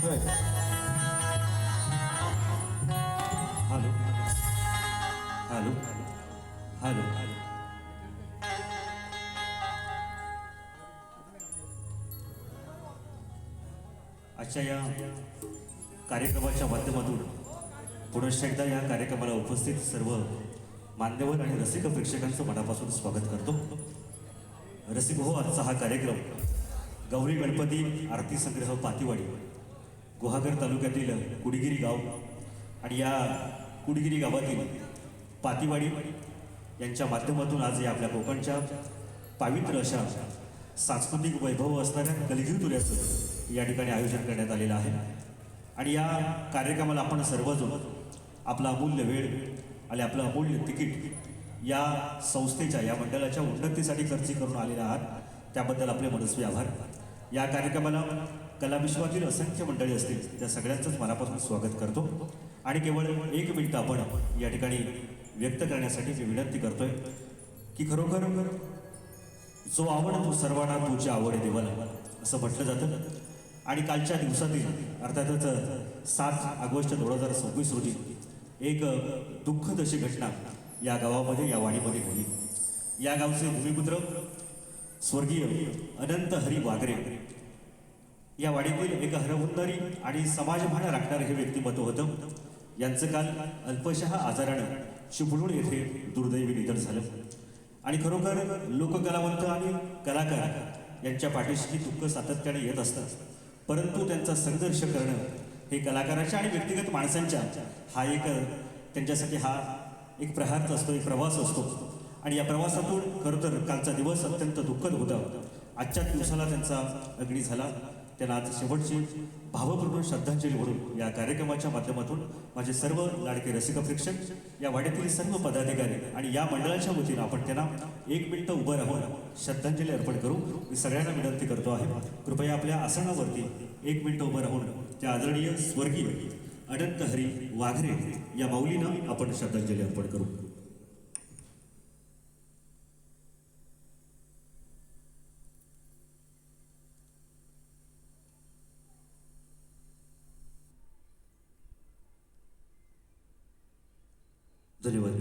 होय. Hello hello hello आजच्या या कार्यक्रमाच्या माध्यमातून पुनश्च एकदा या कार्यक्रमाला उपस्थित सर्व मान्यवर आणि रसिक प्रेक्षकांचं मनापासून स्वागत करतो. रसिक हो, आजचा हा कार्यक्रम गौरी गणपती आरती संग्रह पातीवाडी गुहागर तालुक्यातील कुडगिरी गाव आणि या कुडगिरी गावातील पातीवाडी यांच्या माध्यमातून आज या आपल्या कोकणच्या पावित्र अशा सांस्कृतिक वैभव असणाऱ्या कलगी तुऱ्याचं या ठिकाणी आयोजन करण्यात आलेलं आहे. आणि या कार्यक्रमाला आपण सर्वजण आपला अमूल्य वेळ आणि आपलं अमूल्य तिकीट या संस्थेच्या या मंडळाच्या उन्नतीसाठी खर्च करून आलेले आहात, त्याबद्दल आपले मनस्वी आभार. या कार्यक्रमाला कलाविश्वातील असंख्य मंडळी असतील त्या सगळ्यांचंच मनापासून स्वागत करतो. आणि केवळ एक मिनिट आपण या ठिकाणी व्यक्त करण्यासाठी मी विनंती करतोय की खरोखर जो आवड तो सर्वांना तुझी आवड आहे देवाला असं म्हटलं जातं. आणि कालच्या दिवसातील अर्थातच 7 ऑगस्ट 2026 रोजी एक दुःखद अशी घटना या गावामध्ये या वाडीमध्ये घडली. या गावचे भूमिपुत्र स्वर्गीय अनंत हरी वाघरे या वाडीतील एक हरहुन्नरी आणि समाजभान राखणारे हे व्यक्तिमत्व होतं. यांचं काल अल्पशः आजारानं चिपळूण येथे दुर्दैवी निधन झालं. आणि खरोखर लोककलावंत आणि कलाकार यांच्या पाठीशी दुःख सातत्याने येत असतं, परंतु त्यांचा संघर्ष करणं हे कलाकाराच्या आणि व्यक्तिगत माणसांच्या हा एक त्यांच्यासाठी हा एक प्रहारच असतो, एक प्रवास असतो. आणि या प्रवासातून खरं तर कालचा दिवस अत्यंत दुःखद होता. आजच्या दिवसाला त्यांचा अग्नी झाला. त्यांना आज शेवटची भावपूर्ण श्रद्धांजली म्हणून या कार्यक्रमाच्या माध्यमातून माझे सर्व लाडके रसिक प्रेक्षक, या वाड्यातील सर्व पदाधिकारी आणि या मंडळाच्या वतीनं आपण त्यांना 1 मिनिट उभं राहून श्रद्धांजली अर्पण करू. मी सगळ्यांना विनंती करतो आहे, कृपया आपल्या आसनावरती 1 मिनिट उभं राहून त्या आदरणीय स्वर्गीय अनंत हरी वाघरे या माऊलीनं आपण श्रद्धांजली अर्पण करू. धन्यवाद.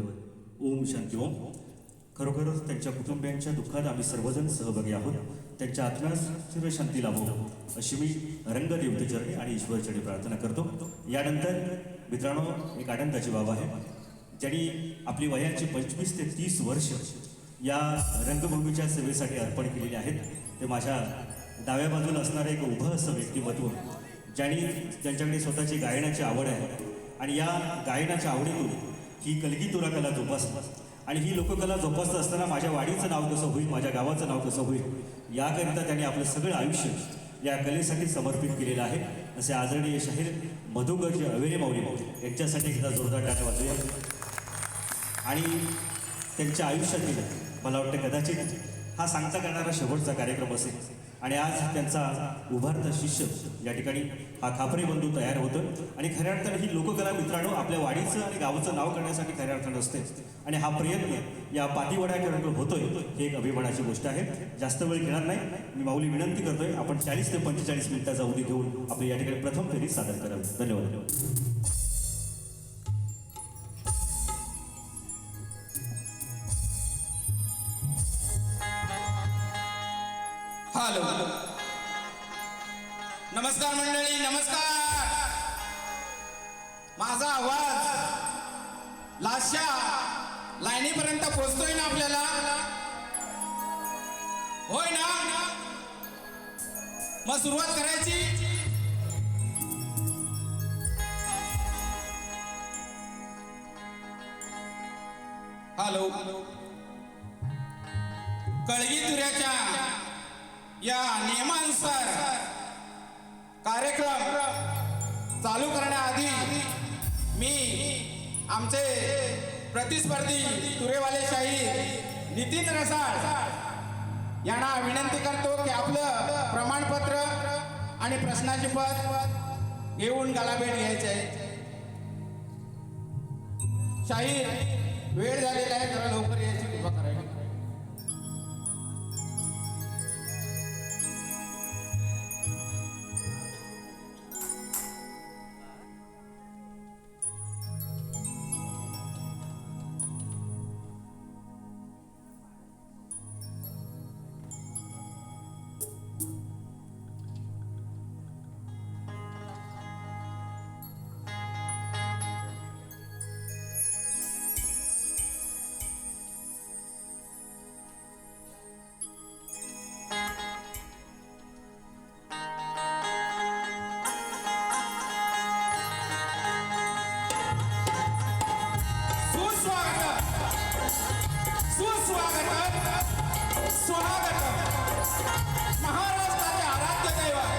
ओम शांती ओम. खरोखरच त्यांच्या कुटुंबियांच्या दुःखात आम्ही सर्वजण सहभागी आहोत. त्यांच्या आत्म्यास चिरशांती लाभो अशी मी रंगदेवतेचरणी आणि ईश्वरचरणी प्रार्थना करतो. यानंतर मित्रांनो, एक आनंदाची बाब आहे. ज्यांनी आपली वयाची 25 ते 30 वर्ष या रंगभूमीच्या सेवेसाठी अर्पण केलेली आहेत, ते माझ्या डाव्या बाजूला असणारं एक उभं असं व्यक्तिमत्व, ज्यांच्याकडे स्वतःची गायनाची आवड आहे आणि या गायनाच्या आवडीतून ही कलगी तुरा कला जोपासतात. आणि ही लोककला जोपासत असताना माझ्या वाडीचं नाव कसं होईल, माझ्या गावाचं नाव कसं होईल, याकरिता त्यांनी आपलं सगळं आयुष्य या कलेसाठी समर्पित केलेलं आहे. असे आदरणीय शाहीर मधुकरजी अवेरे माऊली यांच्यासाठी एकदा जोरदार टाळ्या वाजूया. आणि त्यांच्या आयुष्यातील मला वाटतं कदाचित हा सांगता करणारा शेवटचा कार्यक्रम असेल. आणि आज त्यांचा उभारता शिष्य या ठिकाणी हा खापरे बंधू तयार होतं. आणि खऱ्या अर्थानं ही लोककला मित्रांनो आपल्या वाडीचं आणि गावाचं नाव करण्यासाठी खऱ्या अर्थानं असते. आणि हा प्रयत्न या पातीवाड्याकडे होतोय ही एक अभिमानाची गोष्ट आहे. जास्त वेळ घेणार नाही, मी माऊली विनंती करतोय आपण 40 ते 45 मिनिटाचा अवधी घेऊन आपली या ठिकाणी प्रथम फेरी सादर करावी. धन्यवाद. हॅलो, नमस्कार मंडळी, नमस्कार. माझा आवाज लाशा लाईनीपर्यंत पोहोचतोय ना आपल्याला? होय ना? मग सुरुवात करायची. हॅलो, कळगी तुऱ्याच्या या नियमानुसार कार्यक्रम चालू करण्याआधी मी आमचे प्रतिस्पर्धी तुरेवाले शाहीर नितीन रसाळ यांना विनंती करतो की आपलं प्रमाणपत्र आणि प्रश्नाची पद घेऊन गालाभेट घ्यायचे आहे. शाहीर वेळ झालेला आहे, जरा लवकर यायची कृपा करायची. स्वागतम. महाराष्ट्राचे आराध्य दैवत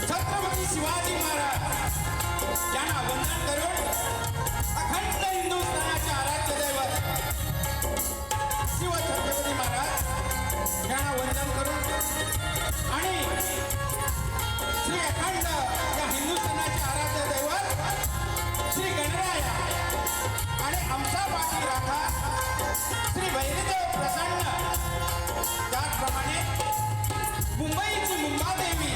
छत्रपती शिवाजी महाराज यांना वंदन करून अखंड हिंदुस्थानाचे आराध्य दैवत शिव छत्रपती महाराज यांना वंदन करून आणि श्री अखंड या हिंदुस्थानाचे आराध्य दैवत श्री गणराया आणि आमचा बाकी राखा श्री भैरदेव प्रसन्न. त्याचप्रमाणे मुंबईची मुंबादेवी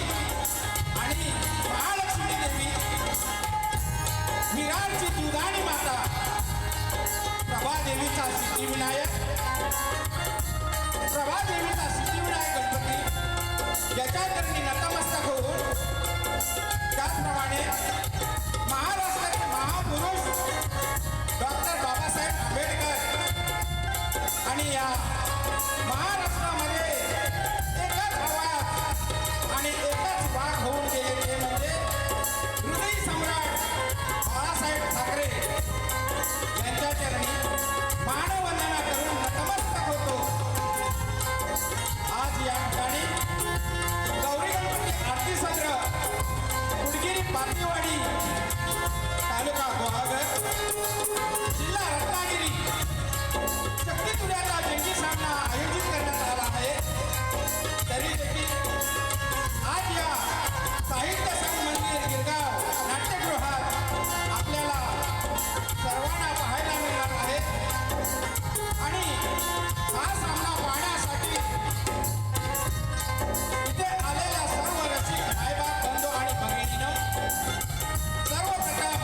आणि महालक्ष्मी देवी, विरारची दुधाणी माता प्रभादेवीचा सिद्धिविनायक, प्रभादेवीचा सिद्धिविनायक गणपती याच्या चरणी नतमस्तक होऊन, त्याचप्रमाणे महाराष्ट्राचे महापुरुष डॉक्टर बाबासाहेब आंबेडकर आणि या महाराष्ट्रामध्ये एकच आवाज आणि एकच वाघ होऊन गेले ते म्हणजे हृदय सम्राट बाळासाहेब ठाकरे यांच्या चरणी मानवंदना करून नतमस्तक होतो. आज या ठिकाणी गौरी गणपती आरती सत्र उदगीर पातेवाडी तालुका गुहागर जिल्हा रत्नागिरी शक्तीतुल्याचा जंगी सामना आयोजित करण्यात आला आहे. तरी देखील आज या साहित्य संमंदिर गिरगाव नाट्यगृहात आपल्याला सर्वांना पाहायला मिळणार आहे आणि हा सामना पाहण्यासाठी इथे आलेल्या सर्व रसिक भाईबाग बंधू आणि भगिनींनो, सर्वप्रथम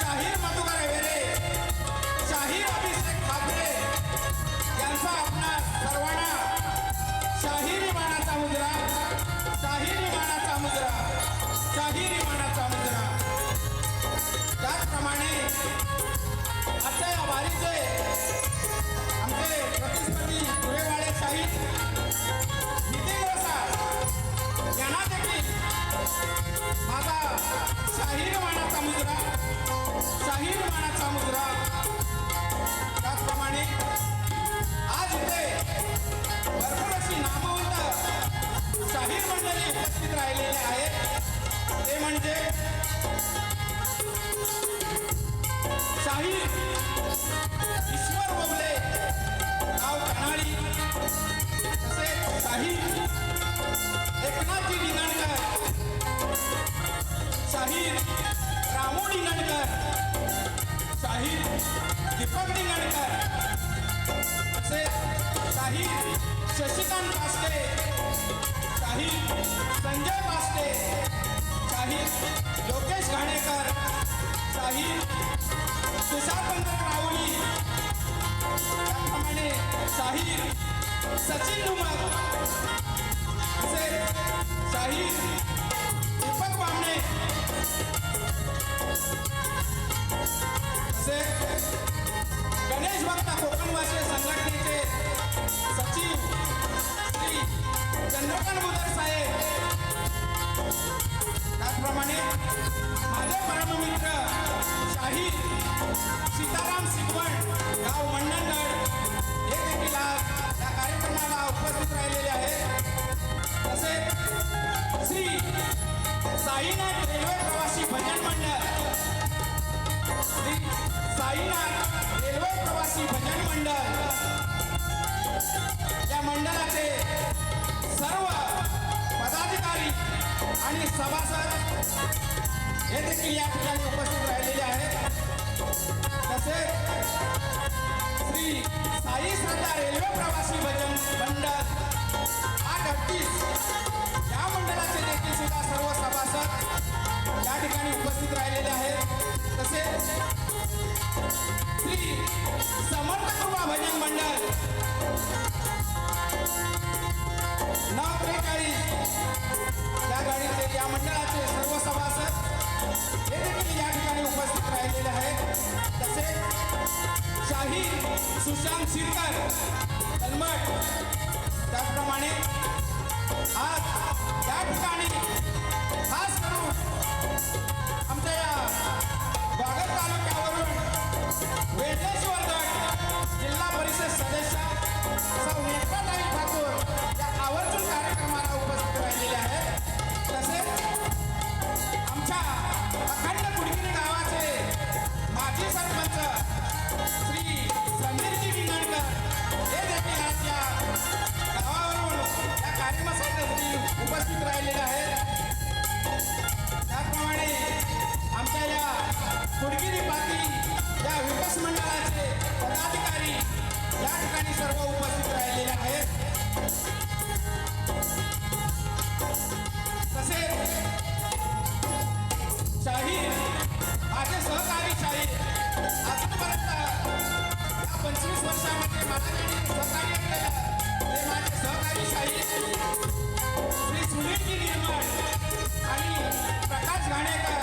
शाहीर मधुकर वेरे, शाहीर अभिषेक ठाकरे यांचा आपणा सर्वांना शाहिरी मानाचा मुजरा, शाहिरी मानाचा मुजरा, शाहिरी मानाचा मुजरा. त्याचप्रमाणे आजच्या या वारीचे आमचे प्रतिस्पर्धी धुळेवाडे शाहीर नितीन रसाळ यांना देखील माझा शाहीर मानाचा मुजरा, शाहीर मानाचा मुजरा. त्याचप्रमाणे आज इथे भरपूर अशी नामवंत शाहीर मंडळी उपस्थित राहिलेले आहेत. ते म्हणजे शाहीर ईश्वर बोबले गाव कनाळी, तसेच शाहीर एकनाथजी निनाणकर, शाहीर रामू निनाणकर, शाहीर दीपक निनाणकर, तसेच शाहीर शशिकांत पास्टे, शाहीर संजय पास्टे, शाहीर योगेश घाणेकर, शाहीर तुषारचंद्र राहुली, त्याचप्रमाणे शाहीर सचिन धुमक, तसेच शाहीर दीपक बामणे, तसेच गणेश भक्त कोकणवासी संघटनेचे सचिव श्री चंद्रकांत बुदर साहेब, त्याचप्रमाणे माझे परममित्र शाहीर सीताराम सिद्धवण गाव मंडणगड हे देखील आज या कार्यक्रमाला उपस्थित राहिलेले आहेत. तसेच श्री साईनाथ रेल्वे प्रवासी भजन मंडळ, श्री साईनाथ रेल्वे प्रवासी भजन मंडळ या मंडळाचे सर्व पदाधिकारी आणि सभासद हे देखील या ठिकाणी उपस्थित राहिलेले आहेत. तसेच श्री साई श्रद्धा रेल्वे प्रवासी भजन मंडळ 838 या मंडळाचे देखील सुद्धा सर्व सभासद या ठिकाणी उपस्थित राहिलेले आहेत. तसेच श्री समर्थ कृपा भजन मंडळ 943 या गाडीचे या मंडळाचे सर्व सभासद हे देखील या ठिकाणी उपस्थित राहिलेले आहेत. तसेच शाहीर सुशांत सिरकर कलमट, त्याचप्रमाणे आज या ठिकाणी खास करून आमच्या या वागद तालुक्यावरून वेदेश्वर गट जिल्हा परिषद सदस्य सौ नेत्राताई ठाकूर या आवर्जून कार्यक्रमाला उपस्थित राहिलेल्या आहेत. तसेच आमच्या अखंड कुडगिरी गावाचे माजी सरपंच श्री समीरजी विंगणकर हे देखील आज या गावावरून या कार्यक्रमासाठी उपस्थित राहिलेले आहेत. त्याचप्रमाणे आमच्या या कुडगिरी पाटी या विकास मंडळाचे पदाधिकारी या ठिकाणी सर्व उपस्थित राहिलेले आहेत. तसेच शाहीर माझे सहकारी शाहीर अजूनपर्यंत या 25 वर्षामध्ये मला त्यांनी सहकार्य केलं ते माझे सहकारी शाहीर श्री सुनीलजी निर्मळ आणि प्रकाश घाणेकर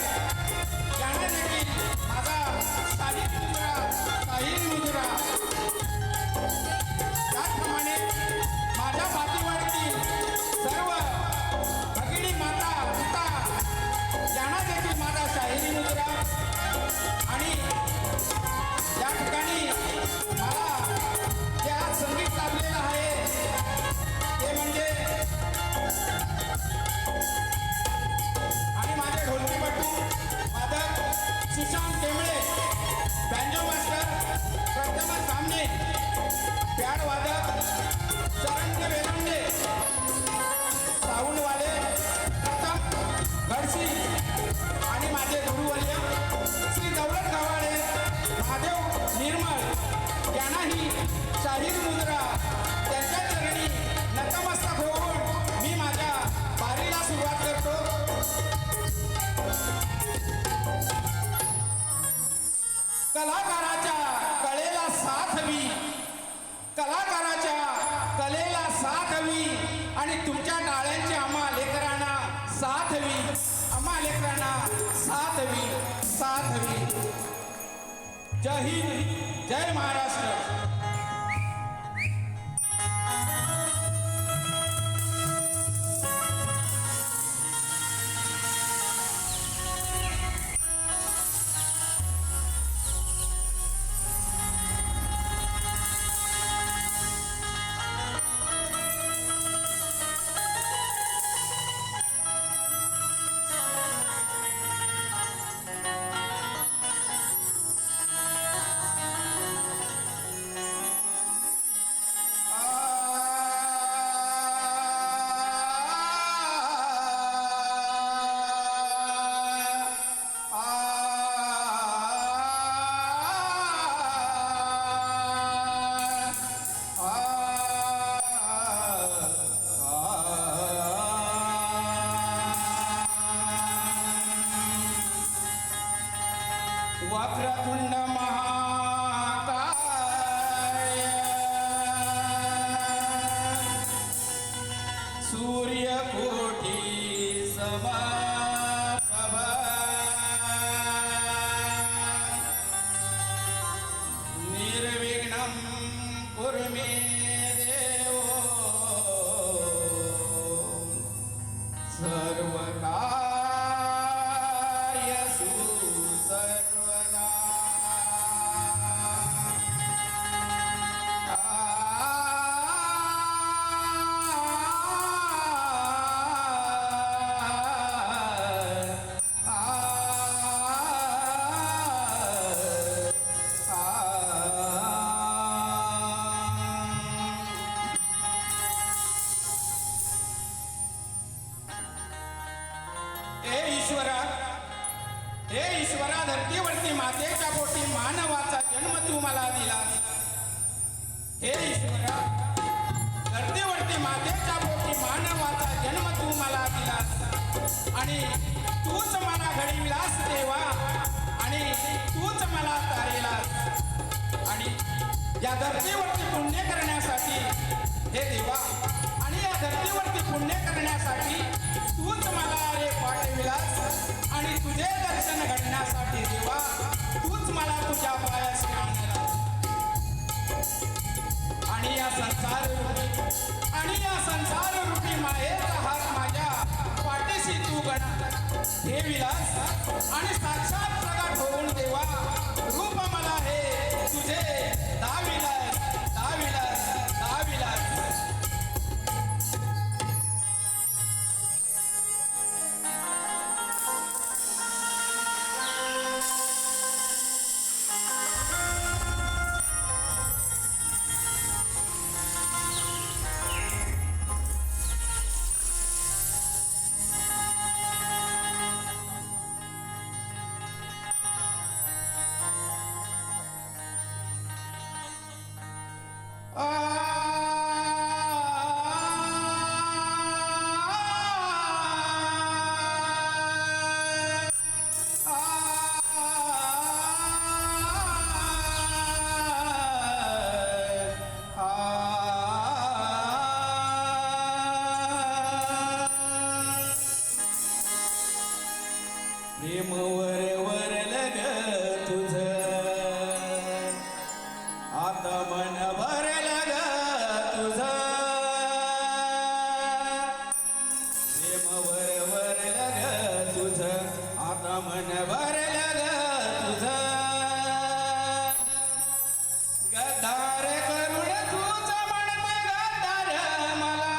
यांना देखील माझा शाहीर मुजरा त्याचप्रमाणे माझ्या पाठीवरती सर्व भगिनी माता पिता यांना देखील माझा शाहिरी मुजरा आणि या ठिकाणी मला जे आज संगीत लाभलेलं आहे ते म्हणजे आणि माझे ढोलकीपटू वादक सुशांत केमळे, बँजो मास्टर प्रथम सामने, पॅड वादक चरण वेलांडे, साऊंडवाले प्रथम घडसी आणि माझे गुरुवर्य श्री दौलत गव्हाळे, महादेव निर्मळ यांनाही शाहीर मुजरा त्यांच्या चरणी नतमस्तक होऊन मी माझ्या बारीला सुरुवात करतो. कलाकाराच्या कलेला साथ हवी, कलाकाराच्या कलेला साथ हवी आणि तुमच्या टाळ्यांची आम्हा लेकरांना साथ हवी, आम्हा लेकरांना साथ हवी, साथ हवी. जय हिंद, जय महाराष्ट्र. वक्रतुंड महाकाय सूर्यकोटी समप्रभ निर्विघ्नं कुरु मे देवो सर्वकार्येषु सर्वदा. हे ईश्वरा धरतीवरती मातेच्या पोटी मानवाचा जन्म तू मला दिलास. हे ईश्वरा धरतीवरती मातेच्या पोटी मानवाचा जन्म तू मला दिलास आणि तूच मला घडविलास देवा आणि तूच मला तारेलास. आणि या धरतीवरती पुण्य करण्यासाठी हे देवा आणि या धरतीवरती पुण्य करण्यासाठी तूच मला रे पाठविलास आणि तुझे दर्शन घडण्यासाठी देवा तूच मला तुझ्या पायाशी आणलास. आणि या संसार रूपी मायेचा हात माझ्या पाठीशी तू गणा ठेविलास आणि साक्षात प्रगट होऊन देवा रूप मला हे तुझे दाविलास दाविलास दाविलास. प्रेम वरल ग तुझ आता मन भरल ग तुझ प्रेम वरल ग तुझ आता मन भरल ग तुझ गद्दार करुण तुझ म्हणते गद्दार मला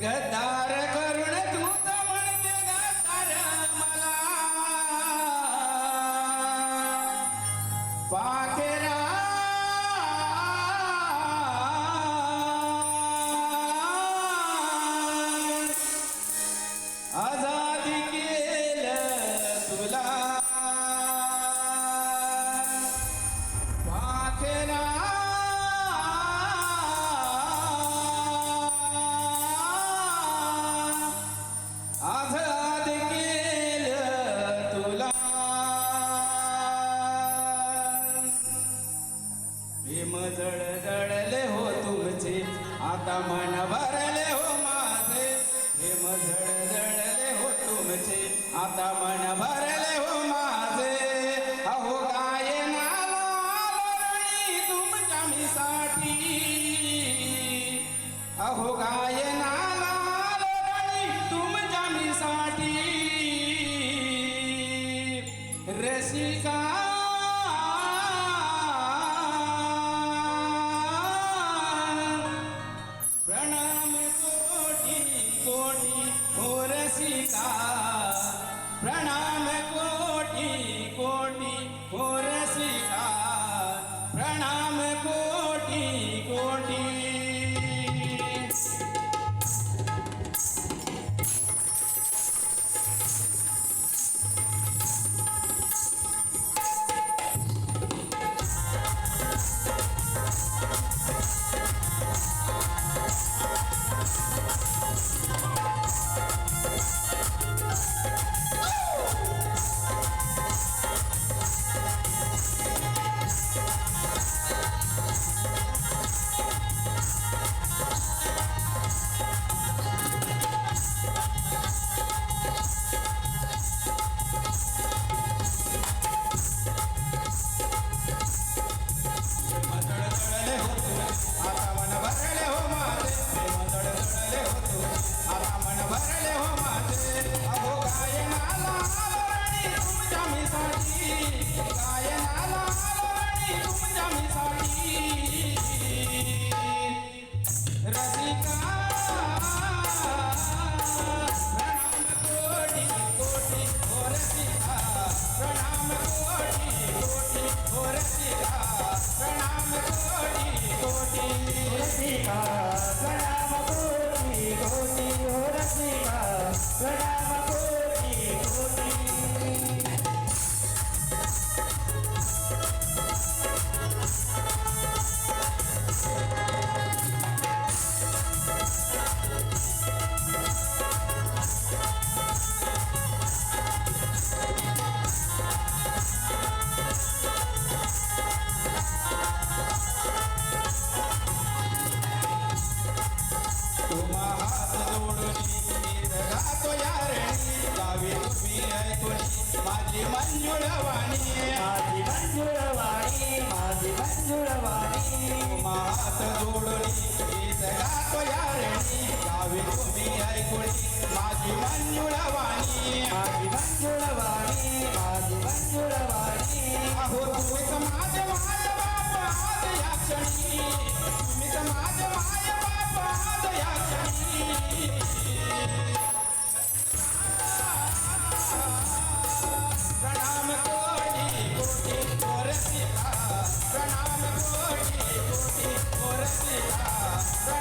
गद्दार करुण तुझ म्हणते गद्दार मला पाखेरा आजादी केलं तुला पाखेरा आझाद केलं तुला प्रेम जळजळले हो तुमचे आता मन भरले हो माझे प्रेम जळजळले हो तुमचे आता मन भरले हो माझे अहो गायनाला लोरणी तुमच्या मीसाठी अहो गायनाला लोरणी तुमच्या मीसाठी रसिका प्रणाम कोटी कोटी हो रसिका प्रणाम कोटी कोटी हो रसिका प्रणाम कोटी कोटी जळजळले हो तू आता मन भरले हो माझे प्रेम जळजळले हो तू आता मन भरले हो माझे अहो गायनाला लोरणी तुमच्या मीसाठी गायनाला लोरणी तुमच्या मीसाठी रसिका प्रणाम कोटी कोटी हो रसिका प्रणाम कोटी कोटी हो रसिका प्रणाम कोटी कोटी रसिका प्रणाम कोटी कोटी हो रसिका प्रणाम कोटी कोटी तुम्हा हात जोडून गीत गातो यारणी गावी तुम्ही ऐकून माझी मंजुळवाणी माझी मंजुळवाणी माझी मंजुळवाणी तुम्हा हात जोडून गीत गातो यारणी गावी तुम्ही ऐकून माझी मंजुळवाणी माझी मंजुळवाणी माझी मंजुळवाणी अहो तुम्हीच माझे माय बाप आज या क्षणी तुम्हीच माझे माय बाप आज या क्षणी प्रणाम कोटी कोटी हो रसिका प्रणाम कोटी कोटी हो रसिका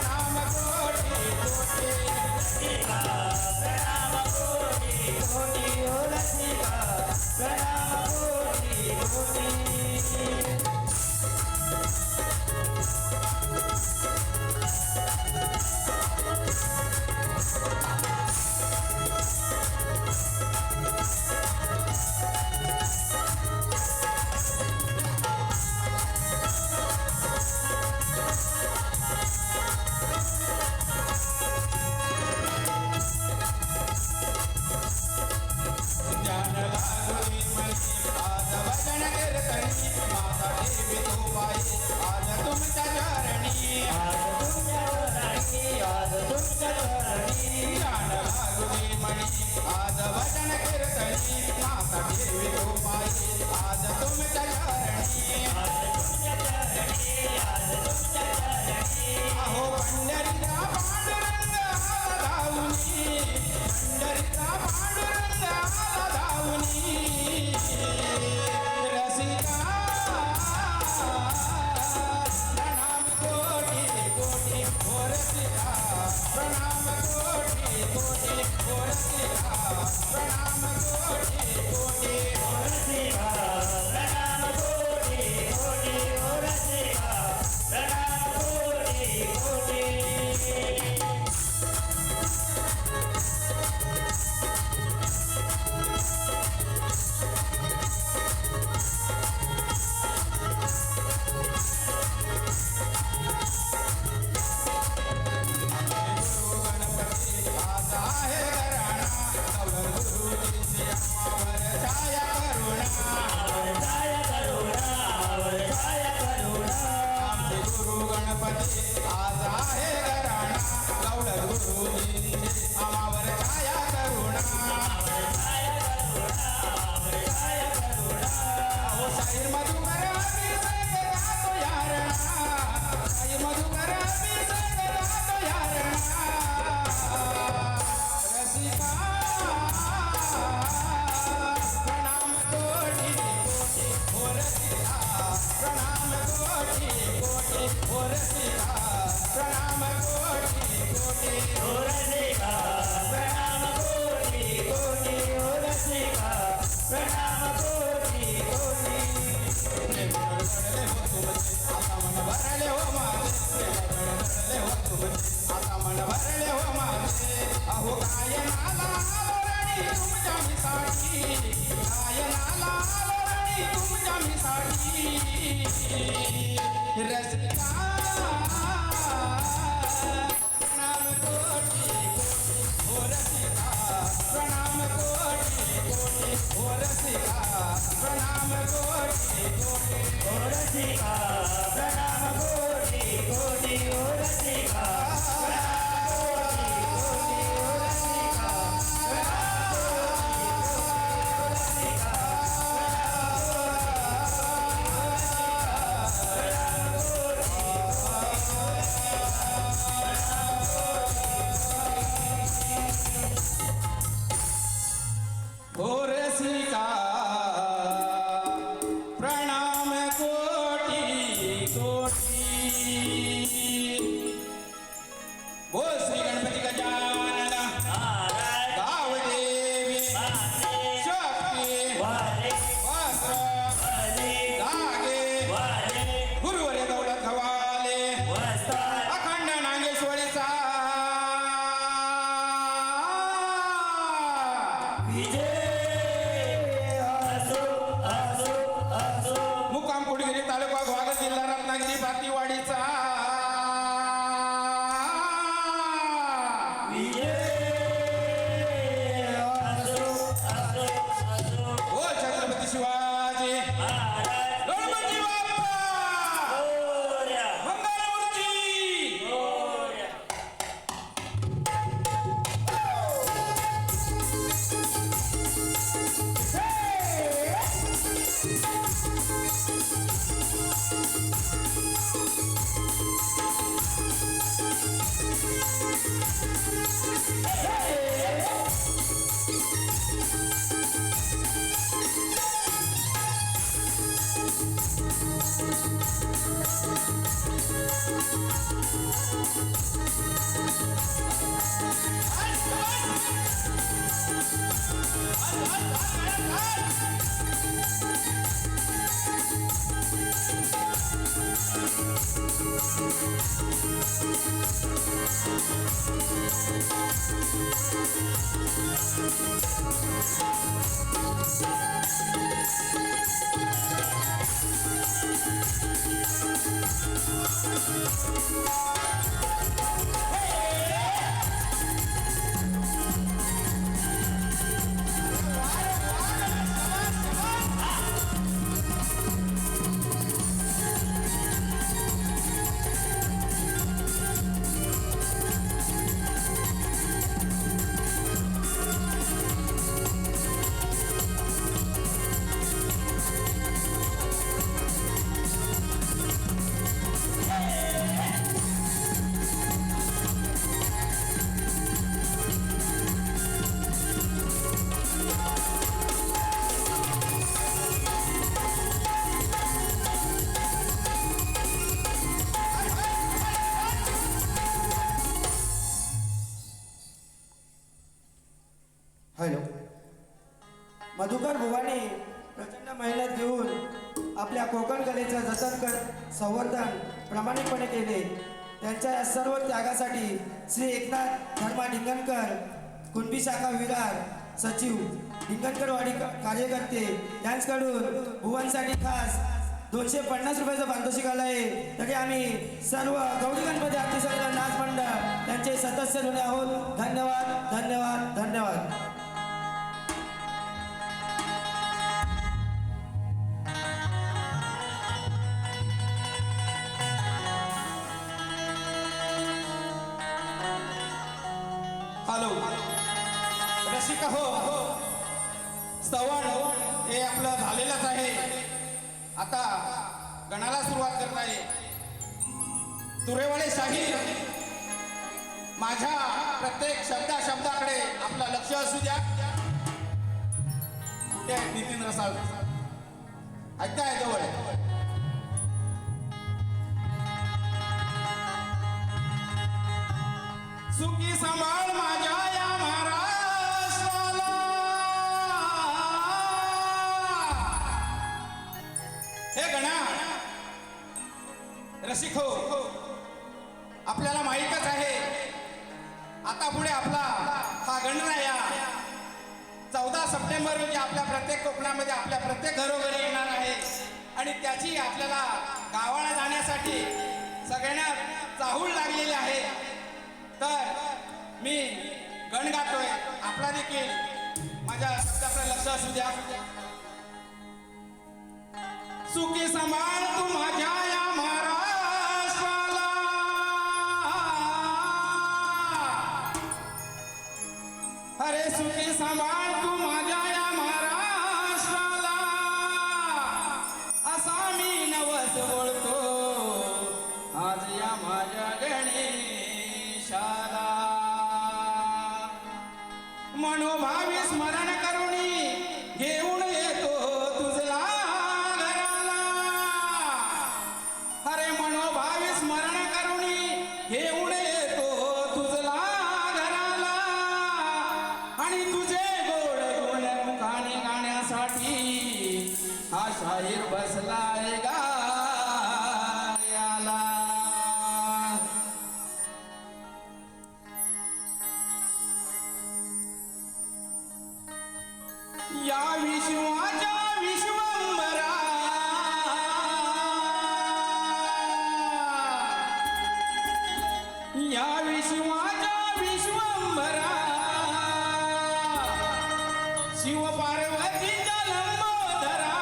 आता मन भरले हो माझे अहो गायनाला आलोरणी तुमच्या मीसाठी गायनाला आलोरणी तुमच्या मीसाठी रसिका प्रणाम कोटी कोटी ओ रसिका प्रणाम कोटी कोटी ओ रसिका प्रणाम कोटी कोटी ओ रसिका प्रणाम कोटी कोटी ओ रसिका ओ रसिका प्रणाम कोटी कोटी बोल श्री गणपती गजानन गावदेवी शक्ती वस्त्र धागे गुरुवरे दौलत हवाले अखंड नागेश्वरीचा मुक्काम कुडगिरी तालुका ग्वागर जिल्हा रत्नागिरी बातीवाडीचा ओ छत्रपती शिवाजी गणपती बाप्पा मंगलमूर्ती हॅलो मधुकर बुवाने प्रचंड मेहनत घेऊन आपल्या कोकण कलेचं जतन संवर्धन प्रामाणिकपणे केले. त्यांच्या या सर्व त्यागासाठी श्री एकनाथ धर्मा डिंगणकर कुणबी शाखा विरार सचिव डिंगणकरवाडी कार्यकर्ते यांच्याकडून भुवनसाठी खास 250 रुपयाचं पारितोषिक आलं आहे. तरी आम्ही सर्व गौरी गणपती आरती संघ नाच मंडळ त्यांचे सदस्य ऋणी आहोत. धन्यवाद धन्यवाद धन्यवाद. हॅलो रसिका हो स्तवण हे आपलं झालेलंच आहे. आता गणाला सुरुवात करता येईल. तुरेवाले शाही माझ्या प्रत्येक शब्दाकडे आपलं लक्ष असू द्या. कुठे आहे नितीन रसाळ? ऐकताय जवळ? सुखी सांभाळ माझ्या या महाराष्ट्राला. हे गणा रसिक हो आपल्याला माहीतच आहे आता पुढे आपला हा गणराया 14 सप्टेंबर रोजी आपल्या प्रत्येक कोकणामध्ये आपल्या प्रत्येक घरोघरी येणार आहे आणि त्याची आपल्याला गावाला जाण्यासाठी सगळ्यांना चाहूल लागलेली आहे. तर मी गण गातोय, आपला देखील माझ्या शब्दाकडे लक्ष असू द्या. सुखी सांभाळ तू माझ्या या महाराष्ट्राला, अरे सुखी सांभाळ तू माझ्या या महाराष्ट्राला, असा मी नवस बोलतो आज या माझ्या गणेशाला. मनोभावी स्मरण करुणी घेऊन येतो तुझला घराला, अरे मनोभावी स्मरण करुणी घेऊन येतो तुझला घराला, आणि तुझे गोड गुण मुखाने गाण्यासाठी हा शाहीर बसलाय गायाला. या विश्वाच्या विश्वंभरा, या विश्वाच्या विश्वंभरा, शिव पार्वतीचा लंबोदरा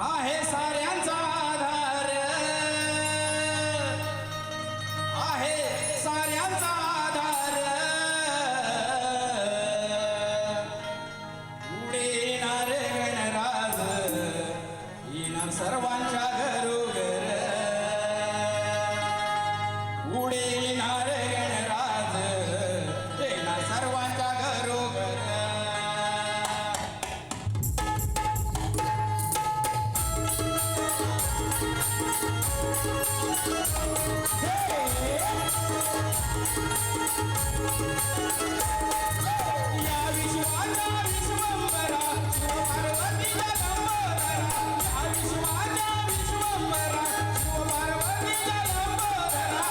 आहे साऱ्यांचा आधार, आहे साऱ्यांचा आधार. पुढे येणार गणराज येणार सर्वांच्या घरोघर, पुढे येणार गणराज येणार सर्वांच्या घरोघर. या विश्वाच्या विश्वंभरा, शिव पार्वतीचा लंबोदरा, या विश्वाच्या विश्वंभरा, शिव पार्वतीचा लंबोदरा.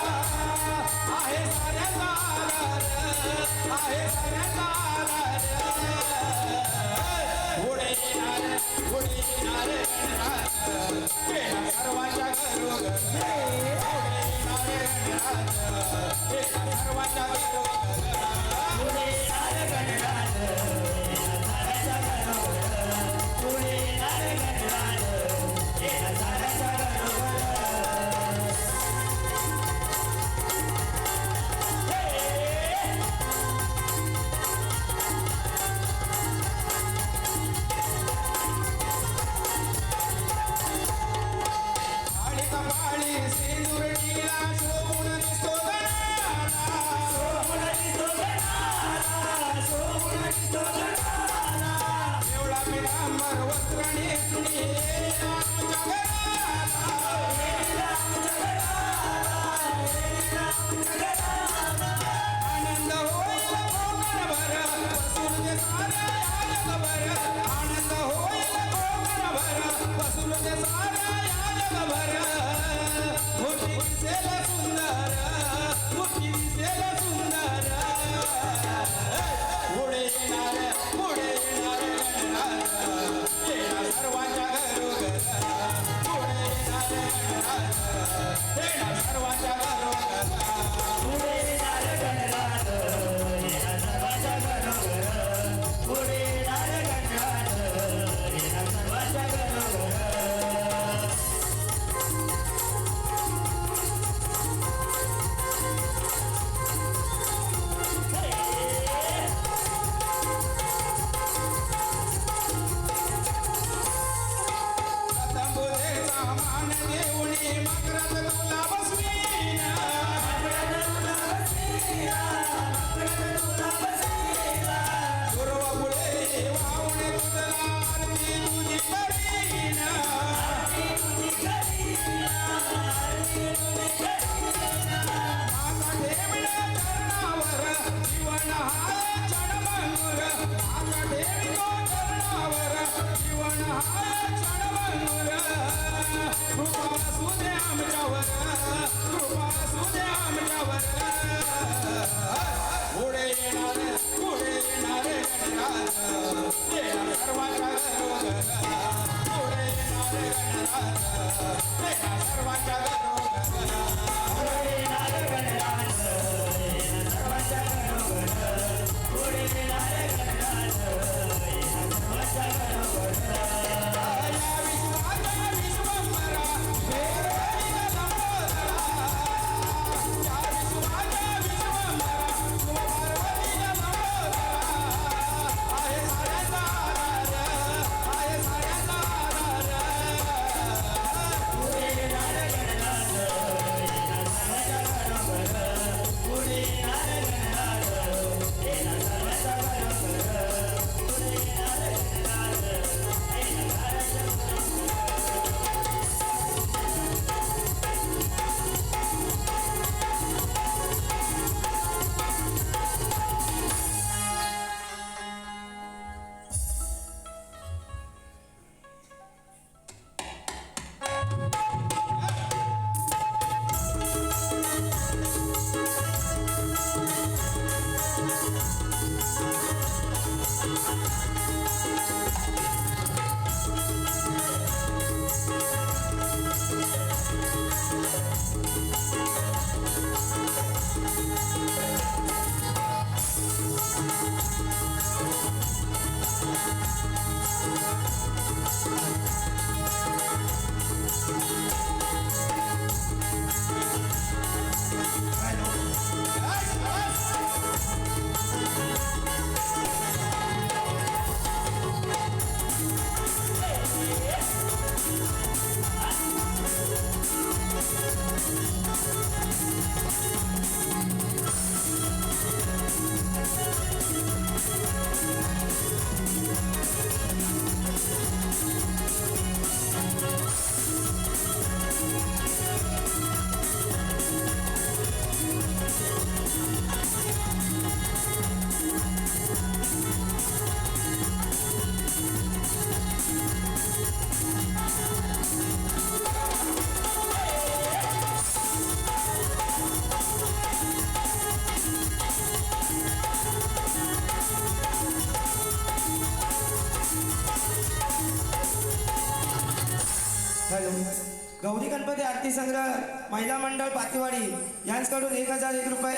गौरी गणपती आरती संग्रह महिला मंडळ पातीवाडी यांच्याकडून 1001 रुपये.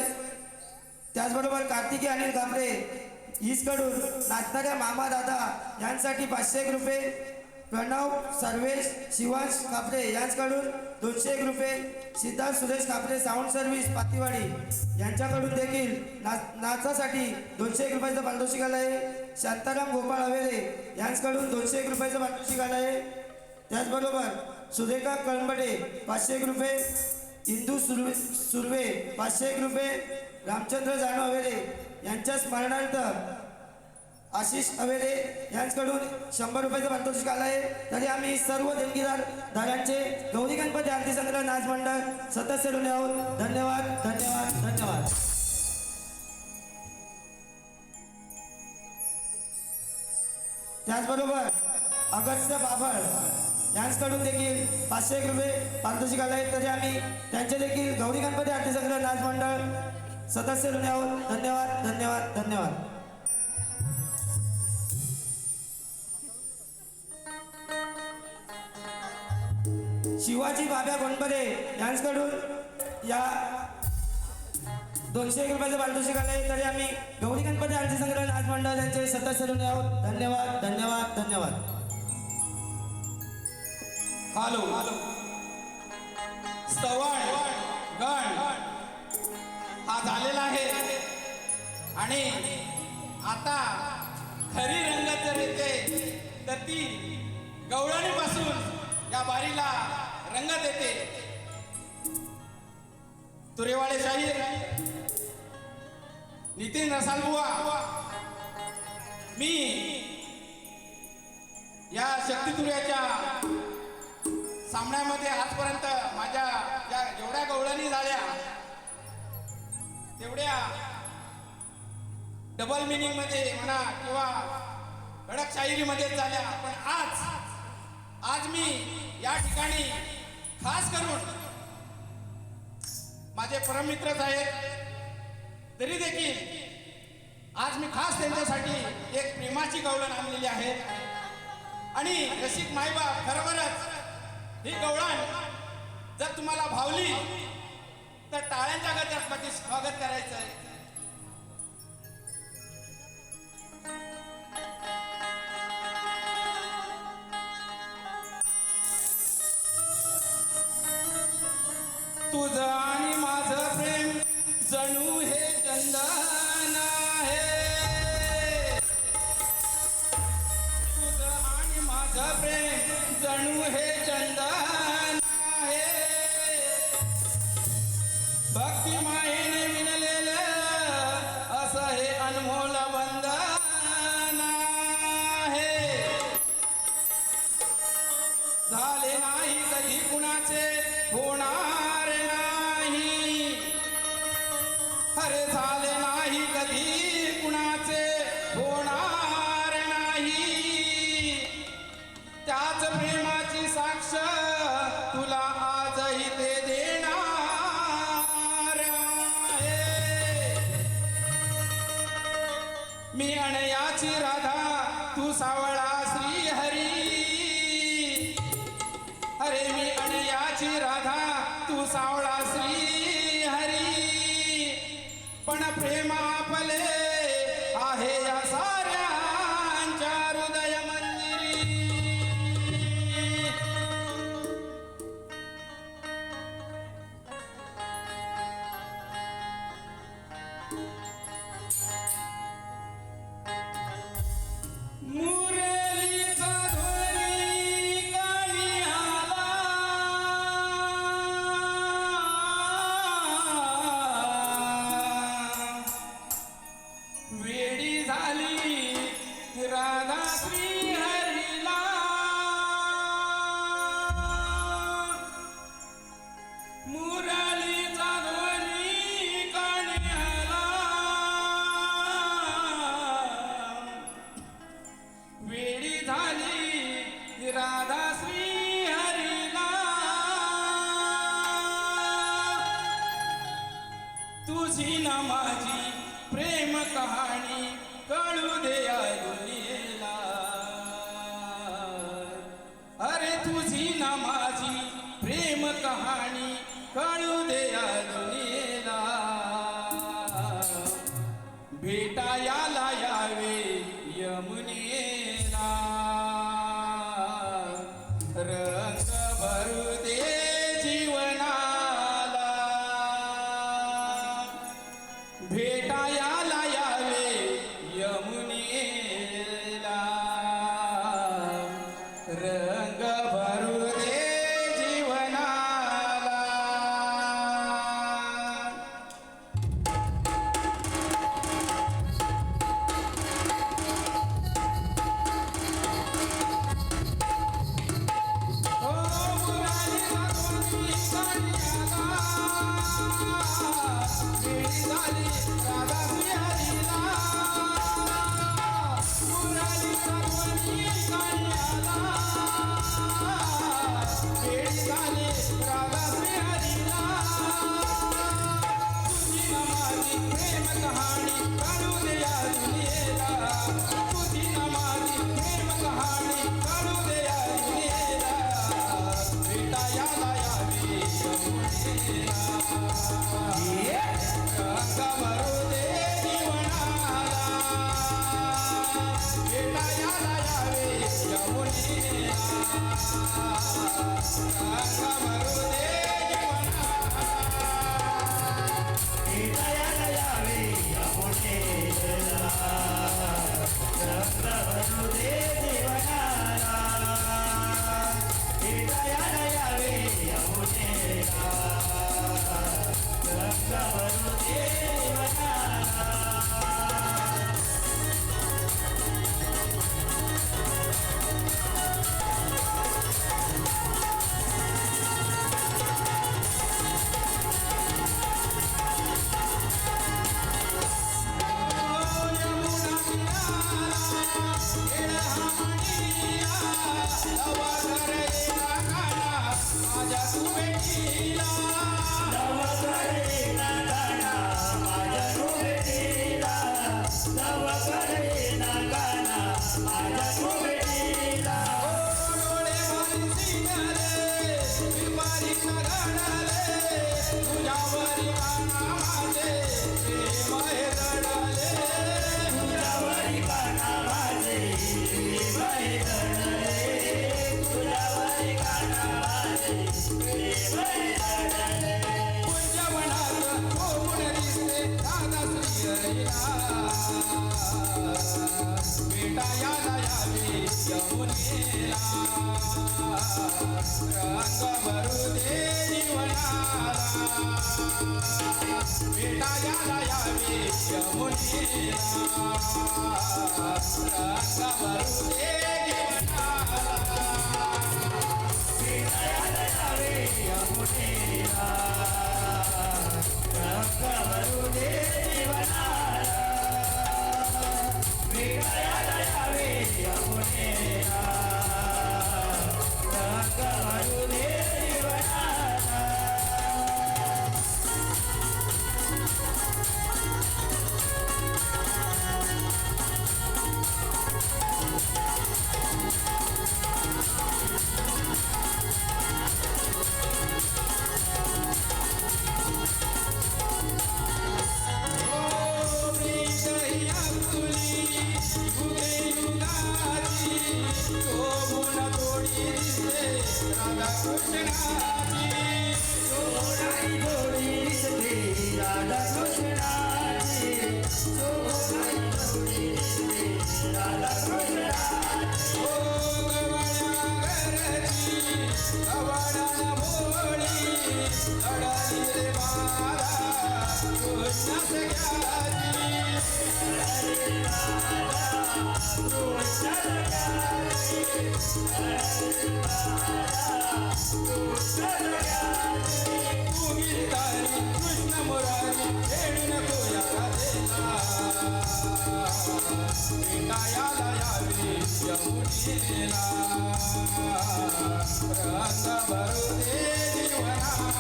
त्याचबरोबर कार्तिकी अनिल कांबळे हीचकडून नाचणाऱ्या मामा दादा यांसाठी 501 रुपये. प्रणव सर्वेश शिवांश कापडे यांच्याकडून 201 रुपये. सिद्धार्थ सुरेश कापडे साऊंड सर्व्हिस पातीवाडी यांच्याकडून देखील नाचासाठी 201 रुपयाचं पारितोषिक आलं आहे. शांताराम गोपाळ हवेले यांच्याकडून 201 रुपयाचं पारितोषिक आलं आहे. त्याचबरोबर सुरेखा कळंबडे 501 रुपये. इंदू सुर्वे 501 रुपये. रामचंद्र जानू हवेले यांच्या स्मरणार्थ आशिष अवेरे यांच्याकडून 100 रुपयाचं पारितोषिक आलं आहे. तरी आम्ही सर्व देणगीदार दारांचे गौरी गणपती आरती संग्रह नाच मंडळ सदस्य ऋणी आहोत. धन्यवाद धन्यवाद धन्यवाद. त्याचबरोबर अगस्त्य बाभळ यांच्याकडून देखील 501 रुपये पारितोषिक आलं आहे. तरी आम्ही त्यांचे देखील गौरी गणपती आरती संग्रह नाच मंडळ सदस्य ऋणी आहोत. धन्यवाद धन्यवाद धन्यवाद. शिवाजी बाब्या गोंडबरे यांच्याकडून या 201 रुपयाचं पारितोषिक आलं आहे. तरी आम्ही गौरी गणपती आरती संग्रह नाच मंडळ यांचे सदस्य ऋणी आहोत. धन्यवाद धन्यवाद धन्यवाद. हॅलो स्तवण गण हा झालेला आहे आणि आता खरी रंगत जर येते तर ती गवळणीपासून या बारीला रंगत येते. तुरेवाळे शाहीर नितीन रसालबुवा मी या शक्तितुऱ्याच्या सामन्यामध्ये आजपर्यंत माझ्या ज्या जेवढ्या गवळणी झाल्या तेवढ्या डबल मिनिंग मध्ये म्हणा किंवा कडक शाहिरीमध्ये झाल्या. पण आज मी या ठिकाणी खास करून माझे परममित्र आहेत तरी देखील आज मी खास त्यांच्यासाठी एक प्रेमाची गवळण आणलेली आहे. आणि रसिक मायबाप खरोखरच ही गवळण जर तुम्हाला भावली तर टाळ्यांच्या गजरात स्वागत करायचं आहे. तुझं आणि माझं प्रेम जणू हे चंदन आहे. तुझं आणि माझं प्रेम जणू हे चंदन आहे. भक्ती मायेने विणलेलं असं हे अनमोल बंधन आहे. झाले नाही कधी कुणाचे होणार नाही. अरे झाले नाही कधी कुणाचे होणार नाही. त्याच प्रेमाची साक्ष तुला आजही ते देणार आहे. मी अणयाची राधा तू सावळा श्री हरी. अरे मी अणयाची राधा तू सावळा श्री हरी. पण प्रेम आपले आहे या साऱ्यांच्या हृदय मंदिरी. मुरलीचा ध्वनी कानी आला. वेडी झाली राधा श्री हरीला. मुरलीचा ध्वनी कानी आला. वेडी झाली राधा श्री हरीला. तुझी ना माझी प्रेम कहाणी कळू दे या दुनियेला. अरे तुझी ना माझी प्रेम भेटायाला यावे यमुनेला रंग भरू दे जीवनाला. ओ मुरारी सासवणी कानियाला वेळी झाली राधा बिहारीला. मुरारी सासवणी कानियाला वेळी झाली राधा बिहारीला. तुझी न माझी प्रेम कहाणी काढू दे या दुनियेला. तुझी न माझी प्रेम कहाणी काढू दे या दुनियेला. भेटायाला यावे यमुनेला रंग भरू दे जीवनाला. भेटायाला यावे यमुनेला रंग भरू दे जीवनाला. भेटायाला यावे यमुनेला रंग भरू दे जीवनाला. भेटायाला यावे यमुनेला रंग भरू दे जीवनाला. भेटायाला यावे यमुनेला रंग भरू दे जीवनाला. भेटायाला यावे यमुनेला रंग भरू दे जीवनाला. कृष्ण मुरारी भेटायाला यावे यमुनेला रंग भरू दे जीवनाला. भेटायाला यावे यमुनेला रंग भरू दे जीवनाला.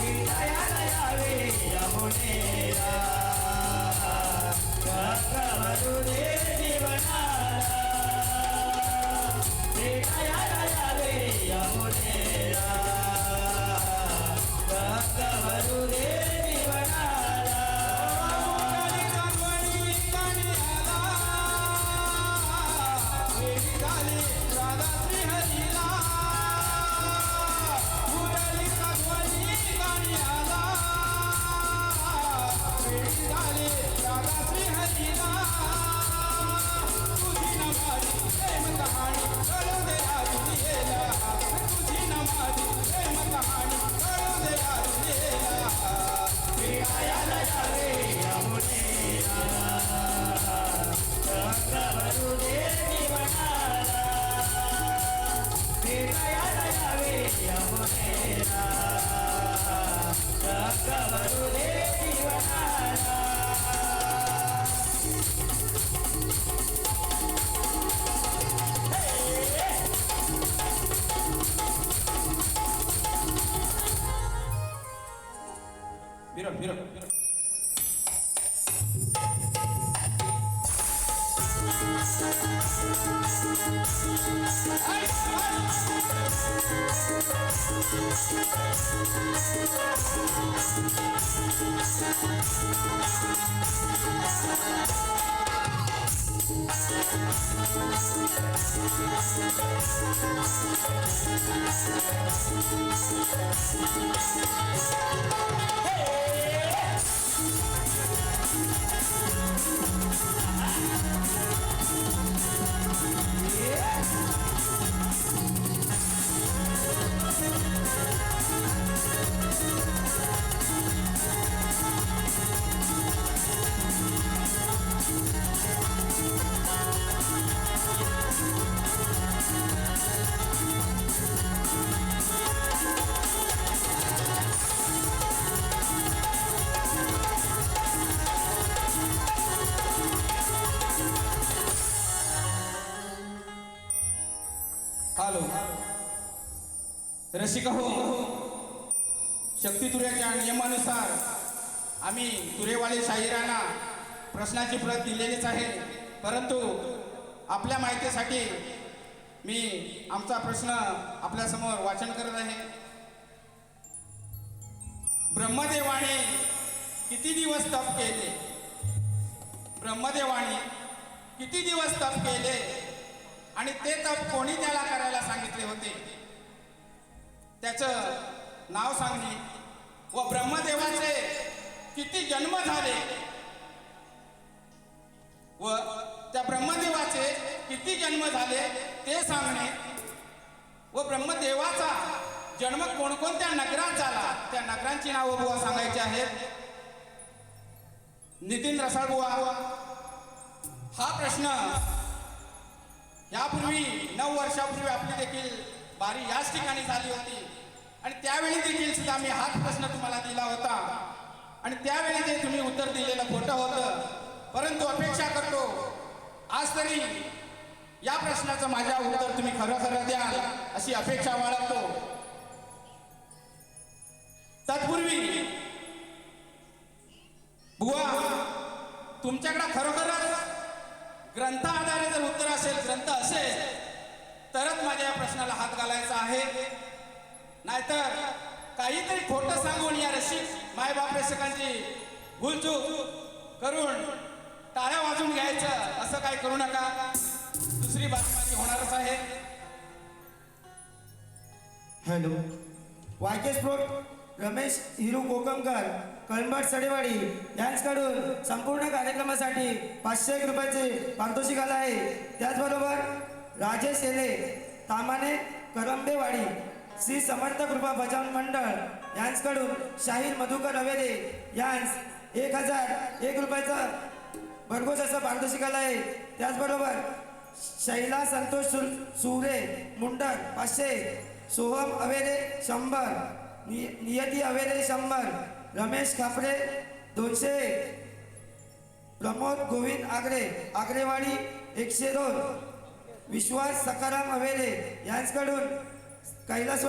भेटायाला यावे यमुनेला रंग भरू दे जीवनाला. भेटायाला यावे यमुनेला रंग भरू दे जीवनाला. मुरारी सासवणी कानियाला राधा श्रीहरीला मुरली ध्वनी गाणी आला वेळी झाली राधा श्रीहरीला तुझी न माझी प्रेम कहाणी कळू दे आदिला तुझी न माझी प्रेम कहाणी कळू दे आदिला विरायाला जावे फिरो हॅलो रसिका हो शक्ती तुऱ्याच्या नियमानुसार आम्ही तुरेवाले शाहिरांना प्रश्नाची प्रत दिलेलीच आहे, परंतु आपल्या माहितीसाठी मी आमचा प्रश्न आपल्यासमोर वाचन करत आहे. ब्रह्मदेवाने किती दिवस तप केले? ब्रह्मदेवाने किती दिवस तप केले आणि ते तप कोणी त्याला करायला सांगितले होते? त्याचं नाव सांगणे व ब्रह्मदेवाचे किती जन्म झाले व त्या ब्रह्मदेवाचे किती जन्म झाले ते सांगणे व ब्रह्मदेवाचा जन्म कोणकोणत्या नगरात झाला त्या नगरांची नावं बुवा सांगायची आहेत. नितीन रसाळ बुवा, हा प्रश्न यापूर्वी 9 वर्षापूर्वी आपली देखील बारी याच ठिकाणी झाली होती आणि त्यावेळी देखील सुद्धा मी हाच प्रश्न तुम्हाला दिला होता आणि त्यावेळी ते तुम्ही उत्तर दिलेलं खोटं होतं, परंतु अपेक्षा करतो आज तरी या प्रश्नाचं माझ्या उत्तर तुम्ही खरं खरं द्याल अशी अपेक्षा बाळगतो. तत्पूर्वी बुवा तुमच्याकडे खरोखरच ग्रंथ आधारे जर उत्तर असेल, ग्रंथ असेल तरच माझ्या या प्रश्नाला हात घालायचा आहे, नाहीतर काहीतरी खोटं सांगून या रसिक मायबाप रसिकांची भूलचूक करून टाळ्या वाजून घ्यायचं असं काही करू नका. दुसरी बातमी होणारच आहे. हॅलो वायकेश प्रोट रमेश हिरू कोकमकर कळंबट सडेवाडी यांच्याकडून संपूर्ण कार्यक्रमासाठी 501 रुपयाचे पारितोषिक आलं आहे. त्याचबरोबर राजेश येले तामाने करंबेवाडी श्री समर्थ कृपा भजन मंडळ यांच्याकडून शाहीर मधुकर अवेले यांस 1001 रुपयाचं भरघोस असं पारितोषिक आलं आहे. त्याचबरोबर शैला संतोष सुरे मुंडक 500, सोहम अवेले 100, नियती अवेले 100, रमेश खापरे 200, प्रमोद गोविंद आग्रेवाडी 102, विश्वास सखाराम अवेले यांच्याकडून कैलास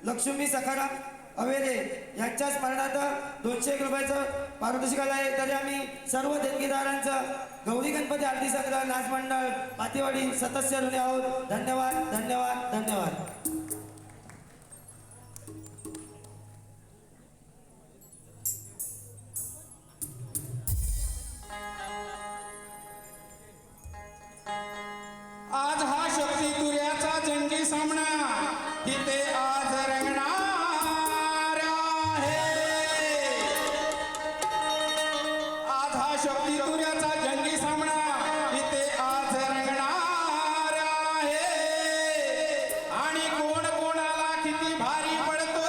लक्ष्मी सखाराम अवेले यांच्या स्मरणार्थ 201 रुपयाचं पारितोषिक आलं आहे. तरी आम्ही सर्व देणगीदारांचं गौरी गणपती आरती संग्रह नाच मंडळ पातीवाडी सदस्य ऋणी आहोत. धन्यवाद धन्यवाद धन्यवाद. आज हा शब्द हा शक्ती तुऱ्याचा जंगी सामना इथे आज रंगणार आहे आणि कोण कोणाला किती भारी पडतो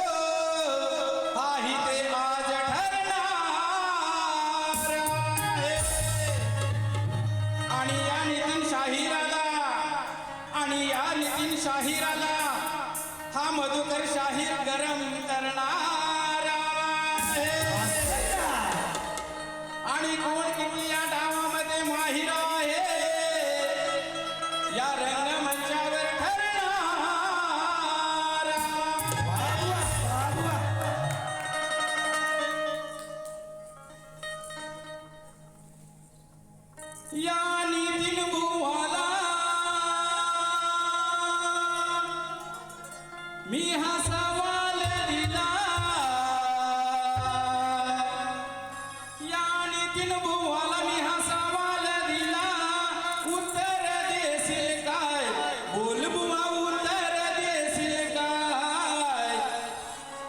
हा इथे आज ठरणार आहे आणि या नितीन शाहीराला हा मधुकर शाहीर गरम करणार आहे आणि कोण किती या डावामध्ये माहिर आहे या रंगमंचावर ठरणार या नितीन बुवाला मी हा सवाल दिला या नितीन बुवाला मी हा सवाल दिला उत्तर देशील काय बोल बुवा उत्तर देशील काय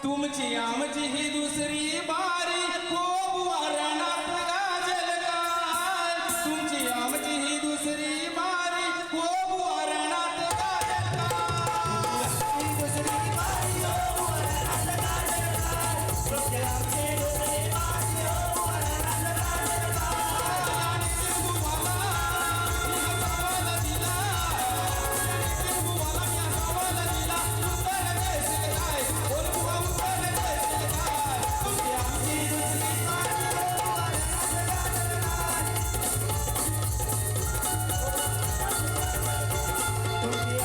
तुमची आमची ही दुसरी बारी हो बुवा रणात गाजल काय तुमची आमची ही दुसरी बारी हो बुवा रणात गाजल काय दुसरी बारी हो बुवा रणात गाजल काय तुमची आमची दुसरी बारी हो बुवा रणात गाजल काय नितीन बुवाला मी हा सवाल दिला नितीन बुवाला मी हा सवाल दिला उत्तर देशील काय बोल बुवा उत्तर देशील काय तुमची आमची दुसरी बारी हो बुवा रणात गाजल काय तुमची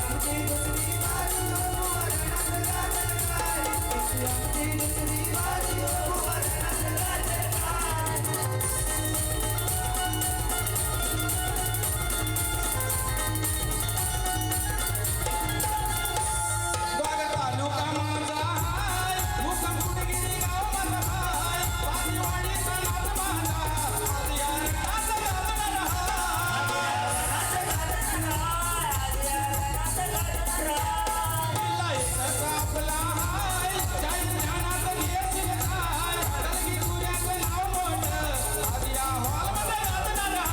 आमची दुसरी बारी हो बुवा रणात गाजल काय तुमची आमची दुसरी बारी हो बुवा रणात गाजल काय वाघ तालुका माझा हाय मुक्काम कुटगिरी गाव माझा हाय वाणीवाडी सणात माझा आज या रणात गाजणार किल्ला एकच आपला हाय जय ज्ञानात घेशील काय रंगी तुऱ्याचं नाव मोठं आज या हॉलमध्ये गाजणार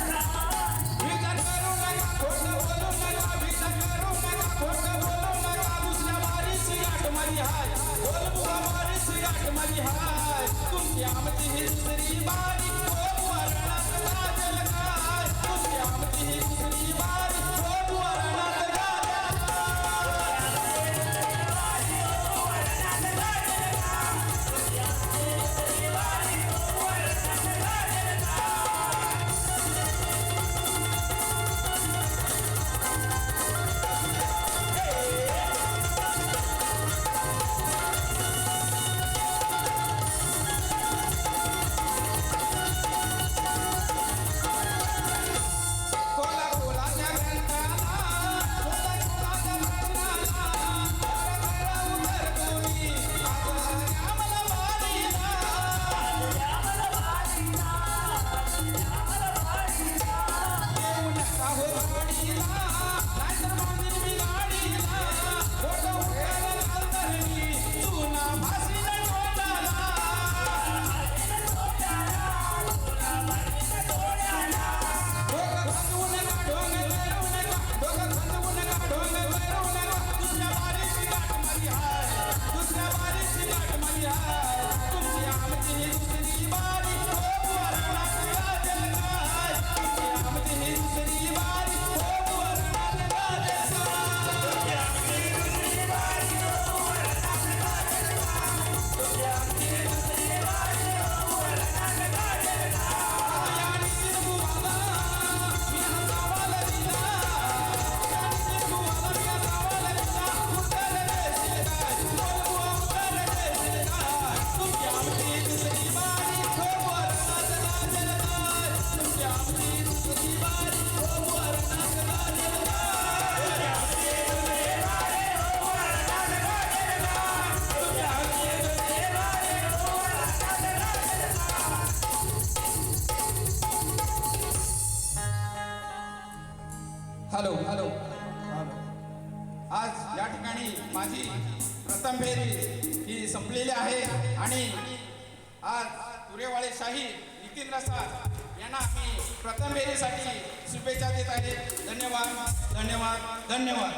विचार करू नका खोटं बोलू नका विचार करू नका खोटं बोलू नका दुसऱ्या वारीची गाठ माझी हाय बोल बुवा वारीची गाठ माझी हाय तुमची आमची ही दुसरी बारी हो बुवा रणात गाजल काय तुमची आमची ही दुसरी बारी हो बुवा रणात गाजल आणि आज तुरेवाले शाहीर नितीन रसाळ यांना आम्ही प्रथम फेरीसाठी शुभेच्छा देत आहे. धन्यवाद धन्यवाद धन्यवाद.